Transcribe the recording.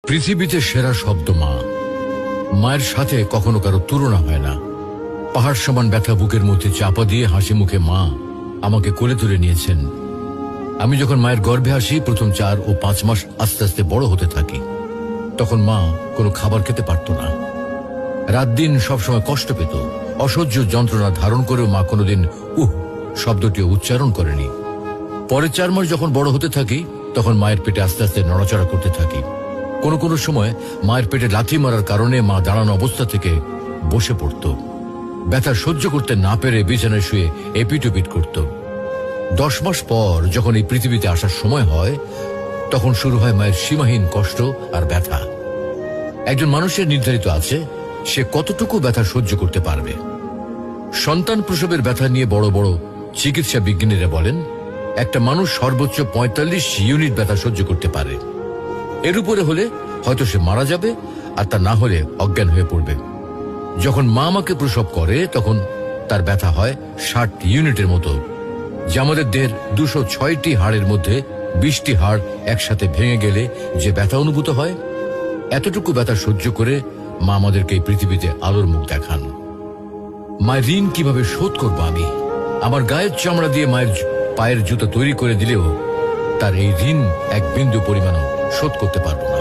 পৃথিবীতে সেরা শব্দ মা। মায়ের সাথে কখনো কারো তুলনা হয় না। পাহাড় সমান ব্যথা বুকের মধ্যে চাপা দিয়ে হাসি মুখে মা আমাকে কোলে তুলে নিয়েছেন। আমি যখন মায়ের গর্ভে আসি, প্রথম 4 ও 5 মাস আস্তে আস্তে বড় হতে থাকি। তখন মা কোনো খাবার খেতে পারত না, রাত দিন সবসময় কষ্ট পেত। অসহ্য যন্ত্রণা ধারণ করেও মা কোনোদিন শব্দটিও উচ্চারণ করেনি। পরে 4 মাস যখন বড় হতে থাকি, তখন মায়ের পেটে আস্তে আস্তে নড়াচড়া করতে থাকি। কোনো সময় মায়ের পেটে লাথি মারার কারণে মা দাঁড়ানো অবস্থা থেকে বসে পড়ত। ব্যথা সহ্য করতে না পেরে বিছানায় শুয়ে এপিট-ওপিট করত। 10 মাস পর যখন এই পৃথিবীতে আসার সময় হয়, তখন শুরু হয় মায়ের সীমাহীন কষ্ট আর ব্যথা। একজন মানুষের নির্ধারিত আছে সে কতটুকু ব্যথা সহ্য করতে পারবে। সন্তান প্রসবের ব্যথা নিয়ে বড় বড় চিকিৎসা বিজ্ঞানীরা বলেন, একটা মানুষ সর্বোচ্চ 45 ইউনিট ব্যথা সহ্য করতে পারে। এর উপরে হলে হয়তো সে মারা যাবে, আর তা না হলে অজ্ঞান হয়ে পড়বে। যখন মা আমাকে প্রসব করে, তখন তার ব্যথা হয় 60 ইউনিটের মতো, যা আমাদের দেহের 206টি হাড়ের মধ্যে 20টি হাড় একসাথে ভেঙে গেলে যে ব্যথা অনুভূত হয়। এতটুকু ব্যথা সহ্য করে মা আমাদেরকে এই পৃথিবীতে আলোর মুখ দেখান। মায়ের ঋণ কিভাবে শোধ করবো আমি? আমার গায়ের চামড়া দিয়ে মায়ের পায়ের জুতো তৈরি করে দিলেও তার এই ঋণ এক বিন্দু পরিমাণও শোধ করতে পারবো না।